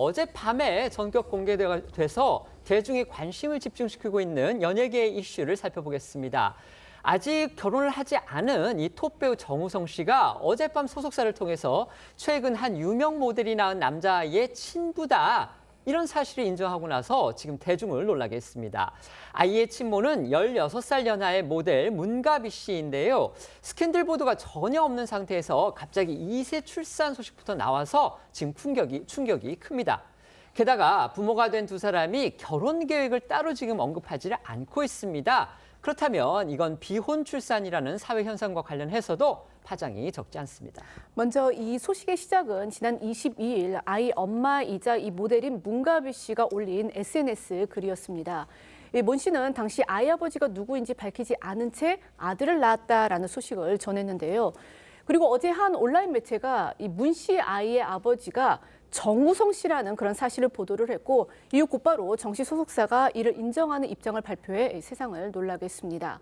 어젯밤에 전격 공개돼서 대중의 관심을 집중시키고 있는 연예계의 이슈를 살펴보겠습니다. 아직 결혼을 하지 않은 이 톱배우 정우성 씨가 어젯밤 소속사를 통해서 최근 한 유명 모델이 낳은 남자아이의 친부다. 이런 사실을 인정하고 나서 지금 대중을 놀라게 했습니다. 아이의 친모는 16살 연하의 모델 문가비 씨인데요. 스캔들 보도가 전혀 없는 상태에서 갑자기 2세 출산 소식부터 나와서 지금 충격이 큽니다. 게다가 부모가 된 두 사람이 결혼 계획을 따로 지금 언급하지를 않고 있습니다. 그렇다면 이건 비혼 출산이라는 사회 현상과 관련해서도 파장이 적지 않습니다. 먼저 이 소식의 시작은 지난 22일 아이 엄마이자 이 모델인 문가비 씨가 올린 SNS 글이었습니다. 문 씨는 당시 아이 아버지가 누구인지 밝히지 않은 채 아들을 낳았다라는 소식을 전했는데요. 그리고 어제 한 온라인 매체가 이 문 씨 아이의 아버지가 정우성 씨라는 그런 사실을 보도를 했고 이후 곧바로 정 씨 소속사가 이를 인정하는 입장을 발표해 세상을 놀라게 했습니다.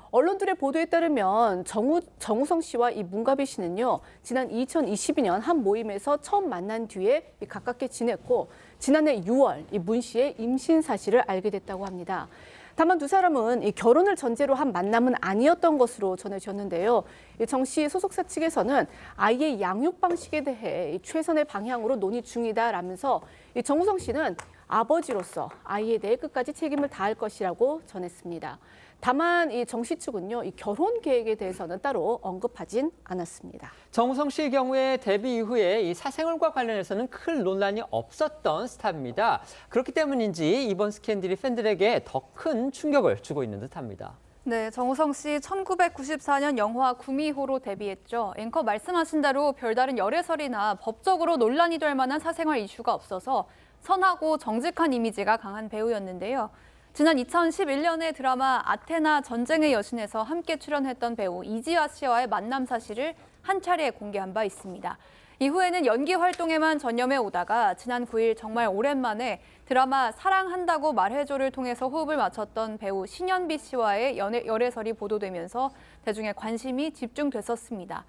언론들의 보도에 따르면 정우성 씨와 이 문가비 씨는요, 지난 2022년 한 모임에서 처음 만난 뒤에 가깝게 지냈고 지난해 6월 이 문 씨의 임신 사실을 알게 됐다고 합니다. 다만 두 사람은 이 결혼을 전제로 한 만남은 아니었던 것으로 전해졌는데요. 정 씨 소속사 측에서는 아이의 양육 방식에 대해 최선의 방향으로 논의 중이다라면서 정우성 씨는 아버지로서 아이에 대해 끝까지 책임을 다할 것이라고 전했습니다. 다만 이 정 씨 측은요, 이 결혼 계획에 대해서는 따로 언급하진 않았습니다. 정우성 씨의 경우에 데뷔 이후에 이 사생활과 관련해서는 큰 논란이 없었던 스타입니다. 그렇기 때문인지 이번 스캔들이 팬들에게 더 큰 충격을 주고 있는 듯합니다. 네, 정우성 씨 1994년 영화 구미호로 데뷔했죠. 앵커 말씀하신 대로 별다른 열애설이나 법적으로 논란이 될 만한 사생활 이슈가 없어서 선하고 정직한 이미지가 강한 배우였는데요. 지난 2011년에 드라마 아테나 전쟁의 여신에서 함께 출연했던 배우 이지화 씨와의 만남 사실을 한 차례 공개한 바 있습니다. 이후에는 연기 활동에만 전념해 오다가 지난 9일 정말 오랜만에 드라마 사랑한다고 말해줘를 통해서 호흡을 맞췄던 배우 신현비 씨와의 열애설이 보도되면서 대중의 관심이 집중됐었습니다.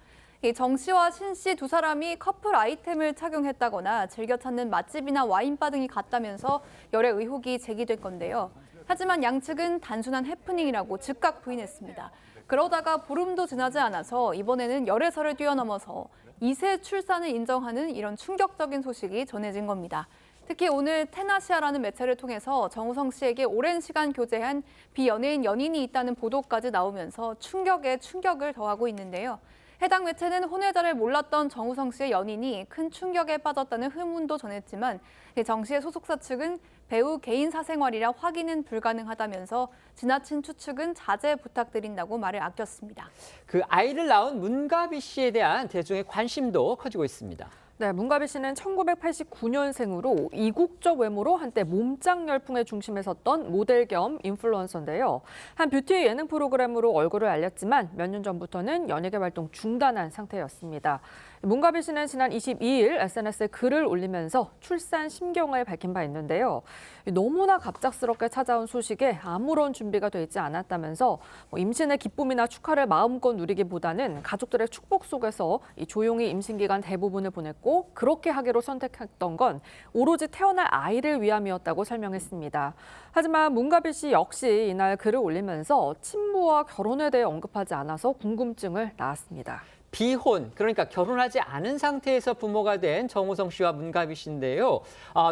정 씨와 신 씨 두 사람이 커플 아이템을 착용했다거나 즐겨 찾는 맛집이나 와인바 등이 같다면서 열애 의혹이 제기될 건데요. 하지만 양측은 단순한 해프닝이라고 즉각 부인했습니다. 그러다가 보름도 지나지 않아서 이번에는 열애설을 뛰어넘어서 2세 출산을 인정하는 이런 충격적인 소식이 전해진 겁니다. 특히 오늘 테나시아라는 매체를 통해서 정우성 씨에게 오랜 시간 교제한 비연예인 연인이 있다는 보도까지 나오면서 충격에 충격을 더하고 있는데요. 해당 매체는 혼외자를 몰랐던 정우성 씨의 연인이 큰 충격에 빠졌다는 후문도 전했지만 정 씨의 소속사 측은 배우 개인 사생활이라 확인은 불가능하다면서 지나친 추측은 자제 부탁드린다고 말을 아꼈습니다. 그 아이를 낳은 문가비 씨에 대한 대중의 관심도 커지고 있습니다. 네, 문가비 씨는 1989년생으로 이국적 외모로 한때 몸짱 열풍의 중심에 섰던 모델 겸 인플루언서인데요. 한 뷰티 예능 프로그램으로 얼굴을 알렸지만 몇 년 전부터는 연예계 활동 중단한 상태였습니다. 문가비 씨는 지난 22일 SNS에 글을 올리면서 출산 심경을 밝힌 바 있는데요. 너무나 갑작스럽게 찾아온 소식에 아무런 준비가 되지 않았다면서 임신의 기쁨이나 축하를 마음껏 누리기보다는 가족들의 축복 속에서 조용히 임신 기간 대부분을 보냈고 그렇게 하기로 선택했던 건 오로지 태어날 아이를 위함이었다고 설명했습니다. 하지만 문가비 씨 역시 이날 글을 올리면서 친모와 결혼에 대해 언급하지 않아서 궁금증을 낳았습니다. 비혼, 그러니까 결혼하지 않은 상태에서 부모가 된 정우성 씨와 문가비 씨인데요.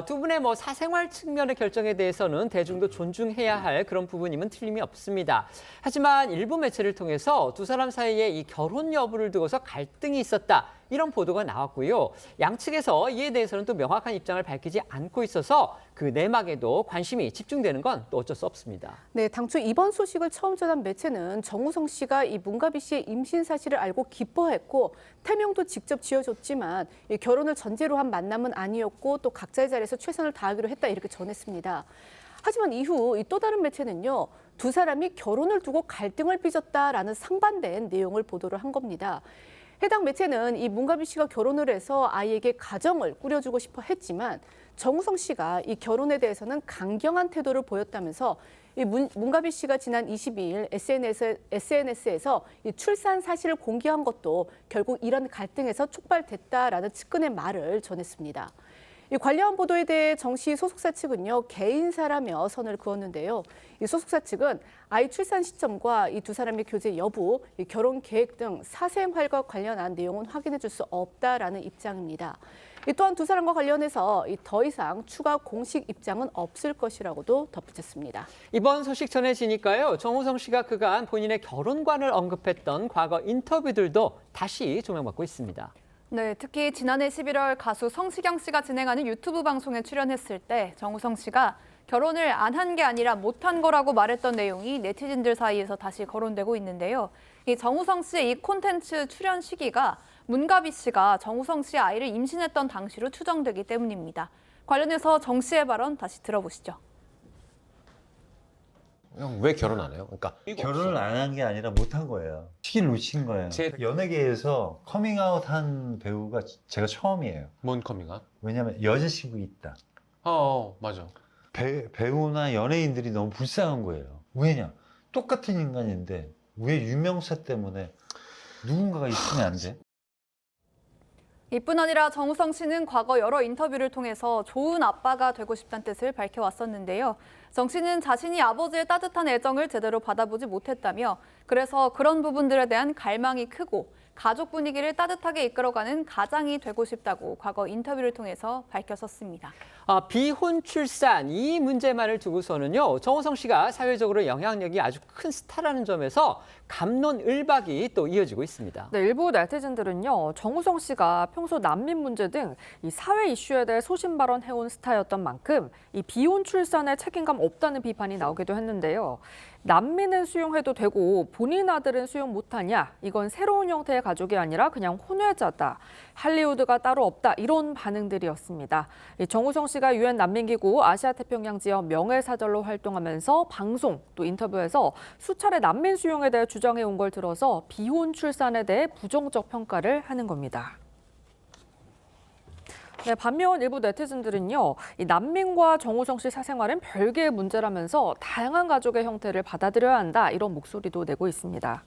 두 분의 사생활 측면의 결정에 대해서는 대중도 존중해야 할 그런 부분임은 틀림이 없습니다. 하지만 일부 매체를 통해서 두 사람 사이에 이 결혼 여부를 두고서 갈등이 있었다. 이런 보도가 나왔고요. 양측에서 이에 대해서는 또 명확한 입장을 밝히지 않고 있어서 그 내막에도 관심이 집중되는 건 또 어쩔 수 없습니다. 네, 당초 이번 소식을 처음 전한 매체는 정우성 씨가 이 문가비 씨의 임신 사실을 알고 기뻐했고 태명도 직접 지어줬지만 이 결혼을 전제로 한 만남은 아니었고 또 각자의 자리에서 최선을 다하기로 했다 이렇게 전했습니다. 하지만 이후 또 다른 매체는요. 두 사람이 결혼을 두고 갈등을 빚었다라는 상반된 내용을 보도를 한 겁니다. 해당 매체는 이 문가비 씨가 결혼을 해서 아이에게 가정을 꾸려주고 싶어 했지만 정우성 씨가 이 결혼에 대해서는 강경한 태도를 보였다면서 이 문가비 씨가 지난 22일 SNS에서 이 출산 사실을 공개한 것도 결국 이런 갈등에서 촉발됐다라는 측근의 말을 전했습니다. 이 관련 보도에 대해 정 씨 소속사 측은요, 개인사라며 선을 그었는데요. 이 소속사 측은 아이 출산 시점과 이 두 사람의 교제 여부, 이 결혼 계획 등 사생활과 관련한 내용은 확인해 줄 수 없다라는 입장입니다. 또한 두 사람과 관련해서 더 이상 추가 공식 입장은 없을 것이라고도 덧붙였습니다. 이번 소식 전해지니까요. 정우성 씨가 그간 본인의 결혼관을 언급했던 과거 인터뷰들도 다시 조명받고 있습니다. 네, 특히 지난해 11월 가수 성시경 씨가 진행하는 유튜브 방송에 출연했을 때 정우성 씨가 결혼을 안 한 게 아니라 못한 거라고 말했던 내용이 네티즌들 사이에서 다시 거론되고 있는데요. 이 정우성 씨의 이 콘텐츠 출연 시기가 문가비 씨가 정우성 씨의 아이를 임신했던 당시로 추정되기 때문입니다. 관련해서 정 씨의 발언 다시 들어보시죠. 형 왜 결혼 안 해요? 그러니까 결혼을 안 한 게 아니라 못 한 거예요. 시기를 놓친 거예요. 연예계에서 커밍아웃 한 배우가 제가 처음이에요. 뭔 커밍아웃? 왜냐면 여자친구 있다. 맞아. 배우나 연예인들이 너무 불쌍한 거예요. 왜냐? 똑같은 인간인데 왜 유명세 때문에 누군가가 있으면 안 돼? 이뿐 아니라 정우성 씨는 과거 여러 인터뷰를 통해서 좋은 아빠가 되고 싶다는 뜻을 밝혀왔었는데요. 정 씨는 자신이 아버지의 따뜻한 애정을 제대로 받아보지 못했다며 그래서 그런 부분들에 대한 갈망이 크고 가족 분위기를 따뜻하게 이끌어가는 가장이 되고 싶다고 과거 인터뷰를 통해서 밝혔었습니다. 비혼 출산 이 문제만을 두고서는요. 정우성 씨가 사회적으로 영향력이 아주 큰 스타라는 점에서 갑론을박이 또 이어지고 있습니다. 네, 일부 네티즌들은요, 정우성 씨가 평소 난민 문제 등 이 사회 이슈에 대해 소신 발언해온 스타였던 만큼 이 비혼 출산에 책임감 없다는 비판이 나오기도 했는데요. 난민은 수용해도 되고 본인 아들은 수용 못하냐? 이건 새로운 형태의 가족이 아니라 그냥 혼외자다. 할리우드가 따로 없다. 이런 반응들이었습니다. 정우성 씨가 유엔 난민기구 아시아태평양 지역 명예사절로 활동하면서 방송 또 인터뷰에서 수차례 난민 수용에 대해 주장해온 걸 들어서 비혼 출산에 대해 부정적 평가를 하는 겁니다. 네, 반면 일부 네티즌들은요, 이 난민과 정우성 씨 사생활은 별개의 문제라면서 다양한 가족의 형태를 받아들여야 한다 이런 목소리도 내고 있습니다.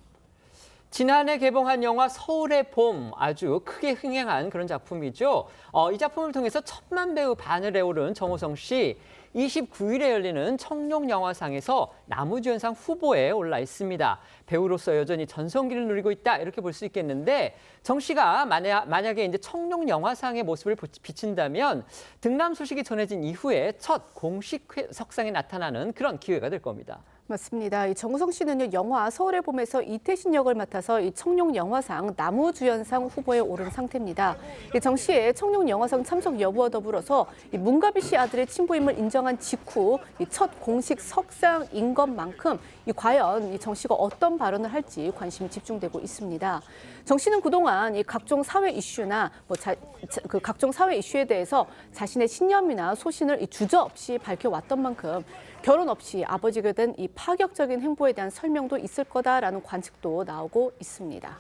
지난해 개봉한 영화 서울의 봄 아주 크게 흥행한 그런 작품이죠. 이 작품을 통해서 천만 배우 반열에 오른 정우성 씨 29일에 열리는 청룡영화상에서 나무주연상 후보에 올라 있습니다. 배우로서 여전히 전성기를 누리고 있다 이렇게 볼 수 있겠는데 정 씨가 만약에 이제 청룡영화상의 모습을 비친다면 등남 소식이 전해진 이후에 첫 공식 석상에 나타나는 그런 기회가 될 겁니다. 맞습니다. 이 정우성 씨는요, 영화 서울의 봄에서 이태신 역을 맡아서 이 청룡영화상 나무주연상 후보에 오른 상태입니다. 정 씨의 청룡영화상 참석 여부와 더불어서 이 문가비 씨 아들의 친부임을 인정한 직후 이 첫 공식 석상인 것만큼 과연 정 씨가 어떤 발언을 할지 관심이 집중되고 있습니다. 정 씨는 그동안 이 각종 사회 이슈나 각종 사회 이슈에 대해서 자신의 신념이나 소신을 주저없이 밝혀왔던 만큼 결혼 없이 아버지가 된 이 파격적인 행보에 대한 설명도 있을 거다라는 관측도 나오고 있습니다.